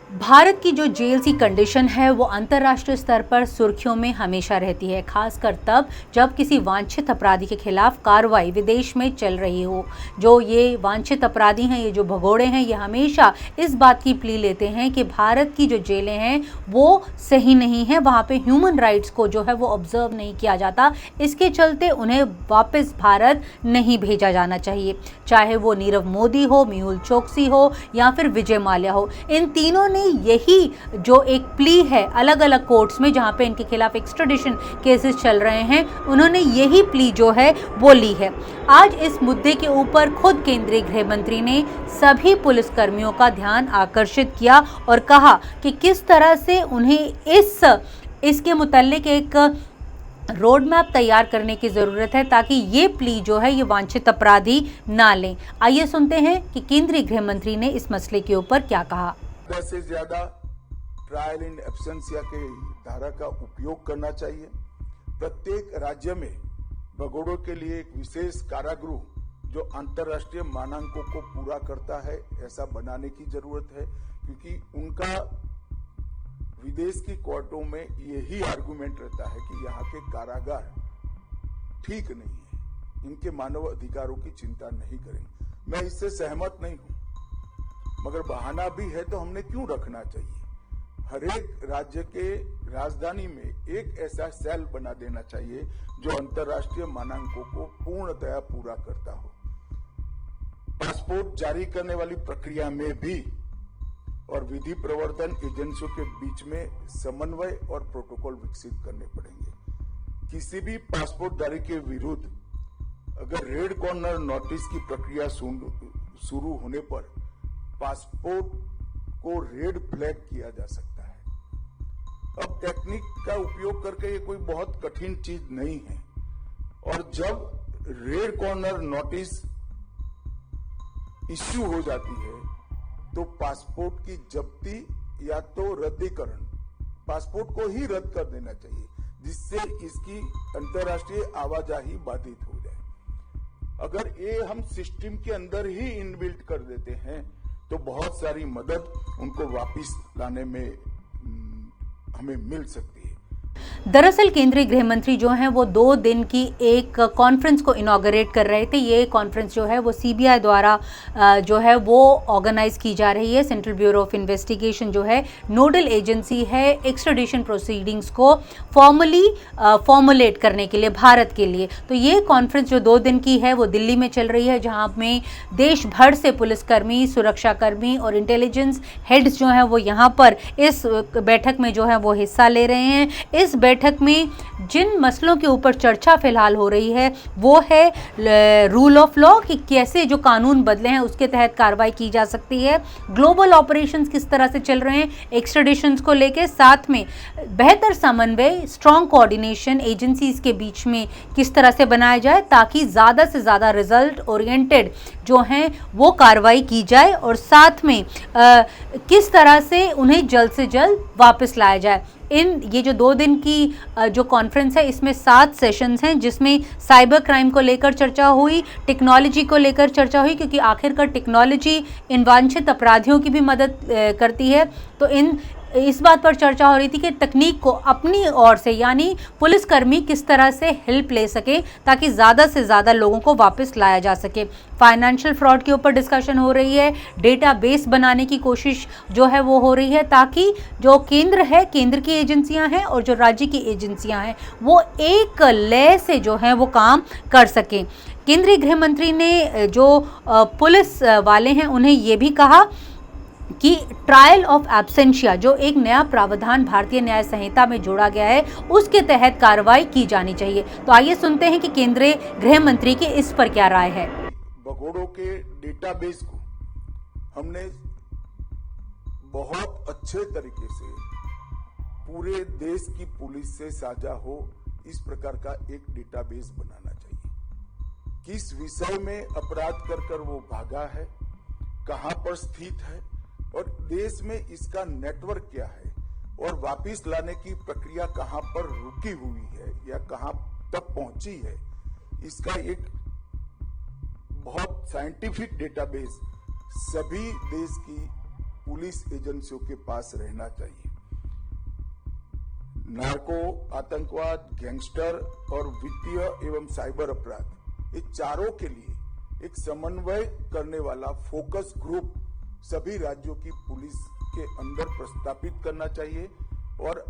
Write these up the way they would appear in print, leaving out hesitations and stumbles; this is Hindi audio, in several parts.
भारत की जो जेल की कंडीशन है वो अंतर्राष्ट्रीय स्तर पर सुर्खियों में हमेशा रहती है, खासकर तब जब किसी वांछित अपराधी के खिलाफ कार्रवाई विदेश में चल रही हो। जो ये वांछित अपराधी हैं, ये जो भगोड़े हैं, ये हमेशा इस बात की प्ली लेते हैं कि भारत की जो जेलें हैं वो सही नहीं है, वहाँ पे ह्यूमन राइट्स को जो है वो ऑब्जर्व नहीं किया जाता। इसके चलते उन्हें वापस भारत नहीं भेजा जाना चाहिए, चाहे वो नीरव मोदी हो, मेहुल चोकसी हो या फिर विजय माल्या हो। इन तीनों ने यही जो एक प्ली है अलग अलग कोर्ट्स में जहां पे इनके खिलाफ एक्स्ट्राडिशन केसेस चल रहे हैं, उन्होंने यही प्ली जो है वो ली है। आज इस मुद्दे के ऊपर खुद केंद्रीय गृह मंत्री ने सभी पुलिसकर्मियों का ध्यान आकर्षित किया और कहा कि किस तरह से उन्हें इसके मुताल्लिक एक रोड मैप तैयार करने की ज़रूरत है ताकि ये प्ली जो है ये वांछित अपराधी ना लें। आइए सुनते हैं कि केंद्रीय गृह मंत्री ने इस मसले के ऊपर क्या कहा। 10 से ज्यादा ट्रायल इन एब्सेंसिया के धारा का उपयोग करना चाहिए। प्रत्येक राज्य में भगोड़ों के लिए एक विशेष कारागृह जो अंतर्राष्ट्रीय मानकों को पूरा करता है ऐसा बनाने की जरूरत है, क्योंकि उनका विदेश की कोर्टों में यही आर्गुमेंट रहता है कि यहाँ के कारागार ठीक नहीं है, इनके मानव अधिकारों की चिंता नहीं करेंगे। मैं इससे सहमत नहीं हूं, मगर बहाना भी है तो हमने क्यों रखना चाहिए। हर एक राज्य के राजधानी में एक ऐसा सेल बना देना चाहिए जो अंतर्राष्ट्रीय मानकों को पूर्णतया पूरा करता हो। पासपोर्ट जारी करने वाली प्रक्रिया में भी और विधि प्रवर्तन एजेंसियों के बीच में समन्वय और प्रोटोकॉल विकसित करने पड़ेंगे। किसी भी पासपोर्ट जारी के विरुद्ध अगर रेड कॉर्नर नोटिस की प्रक्रिया शुरू होने पर पासपोर्ट को रेड फ्लैग किया जा सकता है। अब टेक्निक का उपयोग करके ये कोई बहुत कठिन चीज नहीं है, और जब रेड कॉर्नर नोटिस इश्यू हो जाती है तो पासपोर्ट की जब्ती या तो रद्दीकरण, पासपोर्ट को ही रद्द कर देना चाहिए, जिससे इसकी अंतर्राष्ट्रीय आवाजाही बाधित हो जाए। अगर ये हम सिस्टम के अंदर ही इनबिल्ट कर देते हैं तो बहुत सारी मदद उनको वापस लाने में हमें मिल सकती है। दरअसल केंद्रीय गृह मंत्री जो हैं वो 2 दिन की एक कॉन्फ्रेंस को इनॉग्रेट कर रहे थे। ये कॉन्फ्रेंस जो है वो सीबीआई द्वारा जो है वो ऑर्गेनाइज की जा रही है। सेंट्रल ब्यूरो ऑफ इन्वेस्टिगेशन जो है नोडल एजेंसी है एक्स्ट्राडिशन प्रोसीडिंग्स को फॉर्मुलेट करने के लिए भारत के लिए। तो ये कॉन्फ्रेंस जो 2 दिन की है वो दिल्ली में चल रही है, जहाँ में देश भर से पुलिसकर्मी, सुरक्षाकर्मी और इंटेलिजेंस हेड्स जो हैं वो यहाँ पर इस बैठक में जो है वो हिस्सा ले रहे हैं। इस बैठक में जिन मसलों के ऊपर चर्चा फिलहाल हो रही है वो है रूल ऑफ लॉ, कि कैसे जो कानून बदले हैं उसके तहत कार्रवाई की जा सकती है, ग्लोबल ऑपरेशंस किस तरह से चल रहे हैं एक्स्ट्राडिशंस को लेके, साथ में बेहतर समन्वय, स्ट्रॉन्ग कोऑर्डिनेशन एजेंसीज के बीच में किस तरह से बनाया जाए ताकि ज़्यादा से ज़्यादा रिजल्ट ओरिएंटेड जो हैं वो कार्रवाई की जाए, और साथ में किस तरह से उन्हें जल्द से जल्द वापस लाया जाए। ये जो 2 दिन की जो कॉन्फ्रेंस है इसमें 7 सेशंस हैं, जिसमें साइबर क्राइम को लेकर चर्चा हुई, टेक्नोलॉजी को लेकर चर्चा हुई, क्योंकि आखिरकार टेक्नोलॉजी इन वांछित अपराधियों की भी मदद करती है। तो इस बात पर चर्चा हो रही थी कि तकनीक को अपनी ओर से यानी पुलिसकर्मी किस तरह से हेल्प ले सके ताकि ज़्यादा से ज़्यादा लोगों को वापस लाया जा सके। फाइनेंशियल फ्रॉड के ऊपर डिस्कशन हो रही है, डेटाबेस बनाने की कोशिश जो है वो हो रही है ताकि जो केंद्र की एजेंसियां हैं और जो राज्य की एजेंसियां हैं वो एक लय से जो है वो काम कर सकें। केंद्रीय गृह मंत्री ने जो पुलिस वाले हैं उन्हें ये भी कहा कि ट्रायल ऑफ एब्सेंशिया जो एक नया प्रावधान भारतीय न्याय संहिता में जोड़ा गया है उसके तहत कार्रवाई की जानी चाहिए। तो आइए सुनते हैं कि केंद्रीय गृह मंत्री की इस पर क्या राय है। भगोड़ों के डेटाबेस को हमने बहुत अच्छे तरीके से पूरे देश की पुलिस से साझा हो इस प्रकार का एक डेटाबेस बनाना चाहिए। किस विषय में अपराध कर वो भागा है, कहां पर स्थित है और देश में इसका नेटवर्क क्या है, और वापिस लाने की प्रक्रिया कहां पर रुकी हुई है या कहां तक पहुंची है, इसका एक बहुत साइंटिफिक डेटाबेस सभी देश की पुलिस एजेंसियों के पास रहना चाहिए। नार्को, आतंकवाद, गैंगस्टर और वित्तीय एवं साइबर अपराध, ये चारों के लिए एक समन्वय करने वाला फोकस ग्रुप सभी राज्यों की पुलिस के अंदर प्रस्तापित करना चाहिए और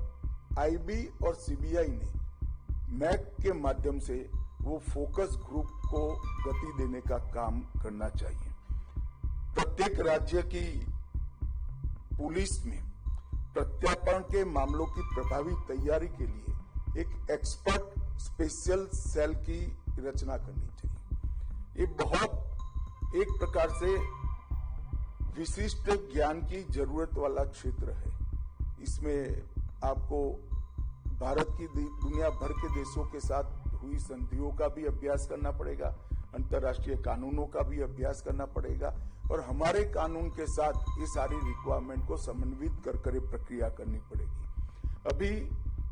आईबी और सीबीआई ने मैक के माध्यम से वो फोकस ग्रुप को गति देने का काम करना चाहिए। प्रत्येक राज्य की पुलिस में प्रत्यार्पण के मामलों की प्रभावी तैयारी के लिए एक एक्सपर्ट स्पेशल सेल की रचना करनी चाहिए। ये बहुत एक प्रकार से विशिष्ट ज्ञान की जरूरत वाला क्षेत्र है। इसमें आपको भारत की दुनिया भर के देशों के साथ हुई संधियों का भी अभ्यास करना पड़ेगा, अंतर्राष्ट्रीय कानूनों का भी अभ्यास करना पड़ेगा और हमारे कानून के साथ ये सारी रिक्वायरमेंट को समन्वित कर प्रक्रिया करनी पड़ेगी। अभी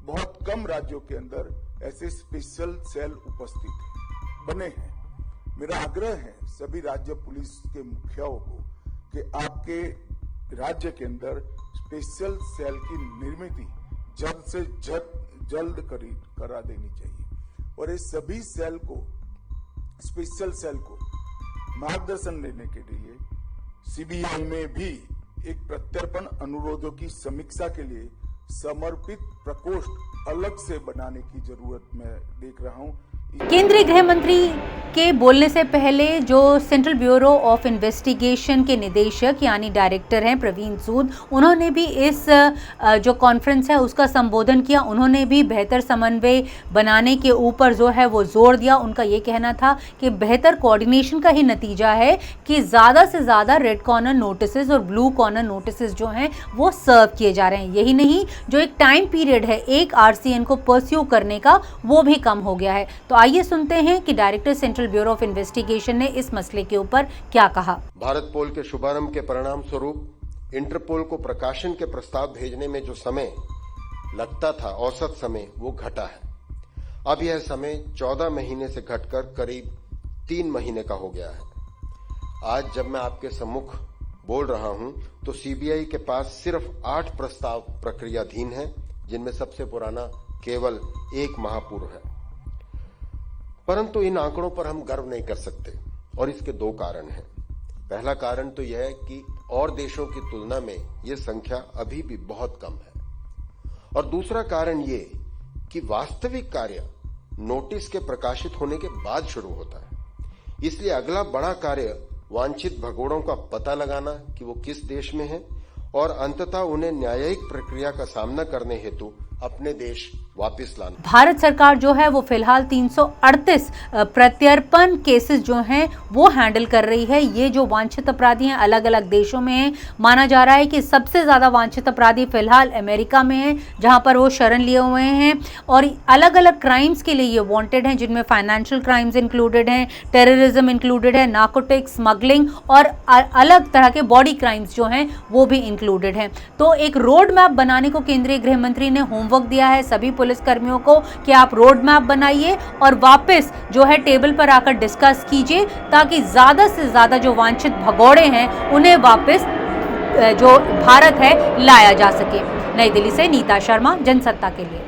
बहुत कम राज्यों के अंदर ऐसे स्पेशल सेल उपस्थित बने हैं। मेरा आग्रह है सभी राज्य पुलिस के मुखियाओं को कि आपके राज्य के अंदर स्पेशल सेल की निर्मित जल्द से जल्द करा देनी चाहिए और ये सभी सेल को, स्पेशल सेल को मार्गदर्शन देने के लिए सीबीआई में भी एक प्रत्यर्पण अनुरोधों की समीक्षा के लिए समर्पित प्रकोष्ठ अलग से बनाने की जरूरत मैं देख रहा हूं। केंद्रीय गृह मंत्री के बोलने से पहले जो सेंट्रल ब्यूरो ऑफ इन्वेस्टिगेशन के निदेशक यानी डायरेक्टर हैं प्रवीण सूद, उन्होंने भी इस जो कॉन्फ्रेंस है उसका संबोधन किया। उन्होंने भी बेहतर समन्वय बनाने के ऊपर जो है वो जोर दिया। उनका ये कहना था कि बेहतर कोऑर्डिनेशन का ही नतीजा है कि ज़्यादा से ज़्यादा रेड कॉर्नर नोटिसेस और ब्लू कॉर्नर नोटिसेस जो हैं वो सर्व किए जा रहे हैं। यही नहीं, जो एक टाइम पीरियड है एक आरसीएन को परस्यू करने का, वो भी कम हो गया है। तो आइए सुनते हैं कि director central bureau of investigation ने इस मसले के ऊपर क्या कहा। भारत पोल के शुभारंभ के परिणाम स्वरूप इंटरपोल को प्रकाशन के प्रस्ताव भेजने में जो समय लगता था, औसत समय, वो घटा है। अब यह समय 14 महीने से घटकर करीब 3 महीने का हो गया है। आज जब मैं आपके सम्मुख बोल रहा हूं तो सीबीआई के पास सिर्फ 8 प्रस्ताव प्रक्रियाधीन हैं, जिनमें सबसे पुराना केवल 1 माह पूर्व है। परंतु इन आंकड़ों पर हम गर्व नहीं कर सकते और इसके 2 कारण हैं। पहला कारण तो यह है कि और देशों की तुलना में यह संख्या अभी भी बहुत कम है और दूसरा कारण ये कि वास्तविक कार्य नोटिस के प्रकाशित होने के बाद शुरू होता है। इसलिए अगला बड़ा कार्य वांछित भगोड़ों का पता लगाना कि वो किस देश में है और अंततः उन्हें न्यायिक प्रक्रिया का सामना करने हेतु अपने देश वापस लाना। भारत सरकार जो है वो फिलहाल 338 प्रत्यर्पण केसेस जो हैं वो हैंडल कर रही है। ये जो वांछित अपराधी हैं अलग अलग देशों में हैं। माना जा रहा है कि सबसे ज़्यादा वांछित अपराधी फिलहाल अमेरिका में हैं, जहां पर वो शरण लिए हुए हैं और अलग अलग क्राइम्स के लिए ये वांटेड हैं, जिनमें फाइनेंशियल क्राइम्स इंक्लूडेड हैं, टेररिज्म इंक्लूडेड है, नार्कोटिक्स, स्मगलिंग और अलग तरह के बॉडी क्राइम्स जो हैं वो भी इंक्लूडेड हैं। तो एक रोड मैप बनाने को केंद्रीय गृह मंत्री ने होमवर्क दिया है सभी पुलिस कर्मियों को कि आप रोड मैप बनाइए और वापस जो है टेबल पर आकर डिस्कस कीजिए, ताकि ज्यादा से ज्यादा जो वांछित भगोड़े हैं उन्हें वापस जो भारत है लाया जा सके। नई दिल्ली से नीता शर्मा, जनसत्ता के लिए।